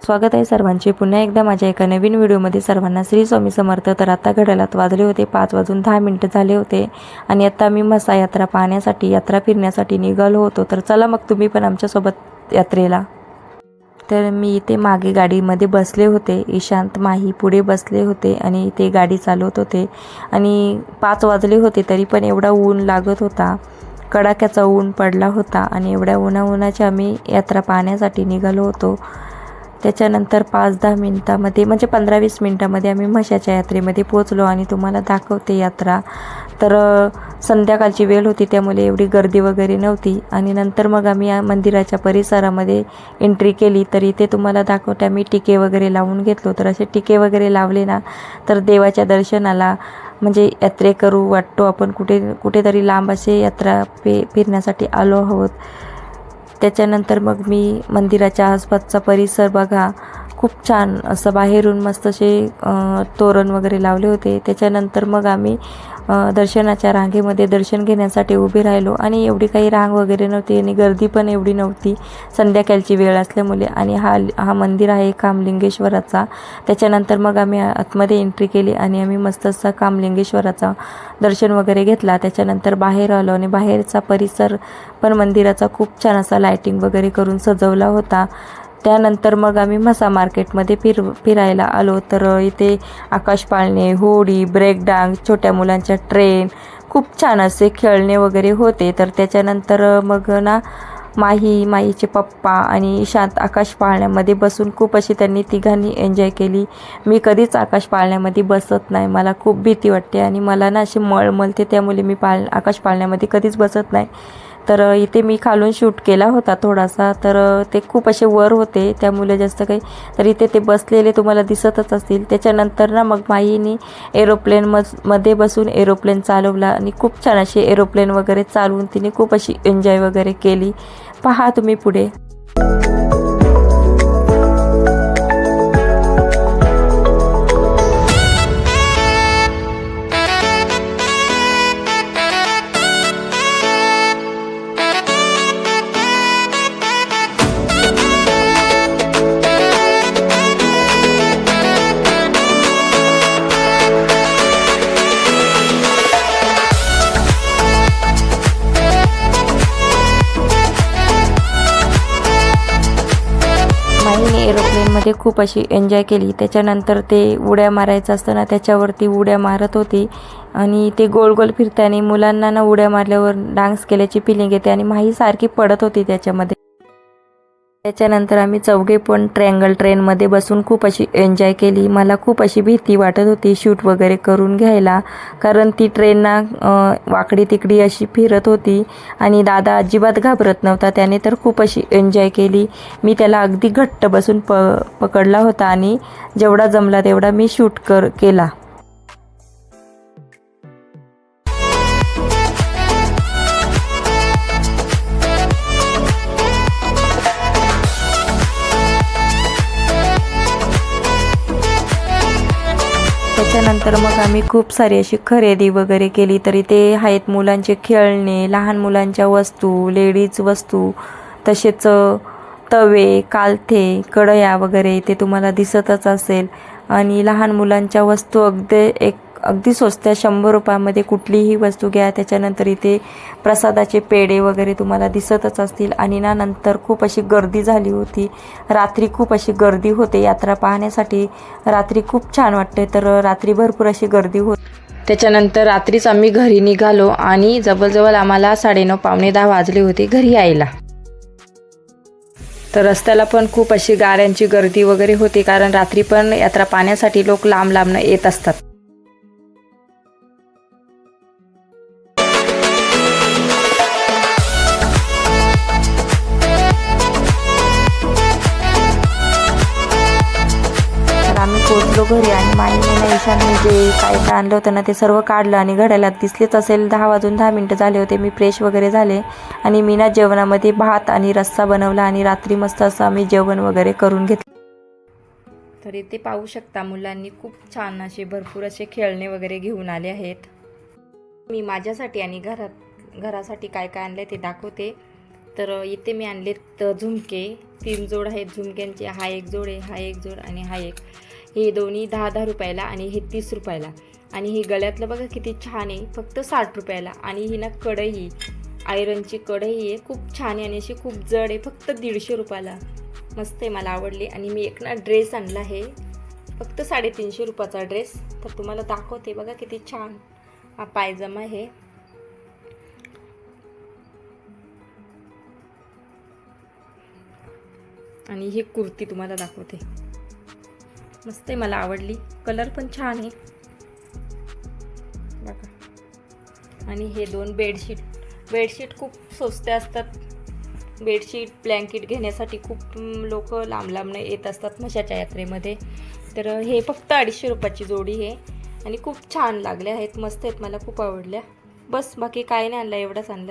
स्वागत आहे सर्वांचे पुन्हा एकदा माझ्या एका नवीन व्हिडिओमध्ये। सर्वांना श्री स्वामी समर्थ। तर आता घड्याळात वाजले होते 5:10 झाले होते आणि आता मी म्हसा यात्रा पाहण्यासाठी यात्रा फिरण्यासाठी निघालो होतो। तर चला मग तुम्ही पण आमच्यासोबत यात्रेला। तर मी इथे मागे गाडीमध्ये बसले होते, ईशांत माही पुढे बसले होते आणि ते गाडी चालवत होते आणि 5 वाजले होते तरी पण एवढा ऊन लागत होता, कडाक्याचा ऊन पडला होता आणि एवढ्या उन्हाच्या आम्ही यात्रा पाहण्यासाठी निघालो होतो। त्याच्यानंतर 5-10 मिनिटांमध्ये म्हणजे 15-20 मिनिटांमध्ये आम्ही म्हशाच्या यात्रेमध्ये पोहोचलो आणि तुम्हाला दाखवते यात्रा। तर संध्याकाळची वेळ होती त्यामुळे एवढी गर्दी वगैरे नव्हती आणि नंतर मग आम्ही या मंदिराच्या परिसरामध्ये एंट्री केली। तर इथे तुम्हाला दाखवते आम्ही टिके वगैरे लावून घेतलो। तर असे टिके वगैरे लावले ना तर देवाच्या दर्शनाला म्हणजे यात्रेकरू वाटतो आपण कुठेतरी लांब असे यात्रा फिरण्यासाठी आलो आहोत। त्याच्यानंतर मग मी मंदिराच्या आसपासचा परिसर बघा, खूप छान असं बाहेरून मस्त असे तोरण वगैरे लावले होते। त्याच्यानंतर मग आम्ही दर्शनाच्या रांगेमध्ये दर्शन घेण्यासाठी उभे राहिलो आणि एवढी काही रांग वगैरे नव्हती आणि गर्दी पण एवढी नव्हती संध्याकाळची वेळ असल्यामुळे। आणि हा मंदिर आहे कामलिंगेश्वराचा। त्याच्यानंतर मग आम्ही आतमध्ये एंट्री केली आणि आम्ही मस्त असा कामलिंगेश्वराचा दर्शन वगैरे घेतला। त्याच्यानंतर बाहेर आलो आणि बाहेरचा परिसर पण मंदिराचा खूप छान असा लाइटिंग वगैरे करून सजवला होता। त्यानंतर मग आम्ही म्हसा मार्केटमध्ये फिरायला आलो। तर इथे आकाश पाळणे, होडी, ब्रेक डान्स, छोट्या मुलांच्या ट्रेन, खूप छान असे खेळणे वगैरे होते। तर त्याच्यानंतर मग ना माहीचे पप्पा आणि ईशांत आकाश पाळण्यामध्ये बसून खूप अशी त्यांनी तिघांनी एन्जॉय केली। मी कधीच आकाश पाळण्यामध्ये बसत नाही, मला खूप भीती वाटते आणि मला ना अशी मळमळते, त्यामुळे मी आकाश पाळण्यामध्ये कधीच बसत नाही। तर इथे मी खालून शूट केला होता थोडासा, तर ते खूप असे वर होते त्यामुळे जास्त काही, तर इथे ते बसलेले तुम्हाला दिसतच असतील। त्याच्यानंतर ना मग माहीने मध्ये बसून एरोप्लेन चालवला आणि खूप छान अशी एरोप्लेन वगैरे चालवून तिने खूप अशी एन्जॉय वगैरे केली। पहा तुम्ही पुढे। माहीने एरोप्लेनमध्ये खूप अशी एन्जॉय केली। त्याच्यानंतर ते उड्या मारायचं असतं ना त्याच्यावरती उड्या मारत होती आणि ते गोल गोल फिरताना मुलांना ना उड्या मारल्यावर डान्स केल्याची फिलिंग येते आणि माही सारखी पडत होती त्याच्यामध्ये। त्याच्यानंतर आम्ही चौघे पण ट्रायंगल ट्रेनमध्ये बसून खूप अशी एन्जॉय केली। मला खूप अशी भीती वाटत होती शूट वगैरे करून घ्यायला, कारण ती ट्रेन ना वाकडी तिकडी अशी फिरत होती आणि दादा अजिबात घाबरत नव्हता, त्याने तर खूप अशी एन्जॉय केली। मी त्याला अगदी घट्ट बसून पकडला होता आणि जेवढा जमला तेवढा मी शूट केला। त्याच्यानंतर मग आम्ही खूप सारी अशी खरेदी वगैरे केली। तर इथे आहेत मुलांचे खेळणे, लहान मुलांच्या वस्तू, लेडीज वस्तू, तसेच तवे, कालथे, कढया वगैरे इथे तुम्हाला दिसतच असेल। आणि लहान मुलांच्या वस्तू अगदी स्वस्त 100 रुपयामध्ये कुठलीही वस्तू घ्या। त्याच्यानंतर इथे प्रसादाचे पेढे वगैरे तुम्हाला दिसतच असतील। आणि नंतर खूप अशी गर्दी झाली होती, रात्री खूप अशी गर्दी होते यात्रा पाहण्यासाठी। रात्री खूप छान वाटते, तर रात्री भरपूर अशी गर्दी होती। त्याच्यानंतर रात्रीच आम्ही घरी निघालो आणि जवळजवळ आम्हाला 9:30 पावणे 10 वाजले होते घरी यायला। तर रस्त्याला पण खूप अशी गाड्यांची गर्दी वगैरे होती, कारण रात्री पण यात्रा पाहण्यासाठी लोक लांब लांबनं येत असतात। आम्ही पोचलो घरी आणि माईने ना ईशानने जे काय आणलं होतं ना ते सर्व काढलं आणि घड्याळात दिसलेच असेल 10:10 झाले होते। मी फ्रेश वगैरे झाले आणि मी ना जेवणामध्ये भात आणि रस्सा बनवला आणि रात्री मस्त असं आम्ही जेवण वगैरे करून घेतलं। तर इथे पाहू शकता मुलांनी खूप छान असे भरपूर असे खेळणे वगैरे घेऊन आले आहेत। मी माझ्यासाठी आणि घरासाठी काय काय आणले ते दाखवते। तर इथे मी आणलेत झुमके, 3 जोड आहेत झुमक्यांचे. हा एक जोड आहे, हा एक जोड आणि हा एक. हे दोन्ही 10-10 रुपयाला आणि हे 30 रुपयाला. आणि ही गळ्यातलं बघा किती छान आहे, फक्त 60 रुपयाला. आणि ही ना कढई, आयरनची कढई आहे, खूप छान आहे आणि अशी खूप जड आहे, फक्त 150 रुपयाला. मस्त आहे, मला आवडली. आणि मी एक ना ड्रेस आणला आहे, फक्त 350 रुपयाचा ड्रेस. तर तुम्हाला दाखवते बघा किती छान. हा पायजमा आहे, आणि ही कुर्ती तुम्हाला दाखवते. मस्त आहे, मला आवडली. कलर पण छान आहे बघा. आणि हे 2 बेडशीट खूप स्वस्त असतात. बेडशीट ब्लँकेट घेण्यासाठी खूप लोक लांब लांबनं येत असतात म्हशाच्या यात्रेमध्ये. तर हे फक्त 250 रुपयाची जोडी आहे आणि खूप छान लागले आहेत, मस्त आहेत, मला खूप आवडल्या. बस बाकी काय नाही आणलं, एवढंच आणलं.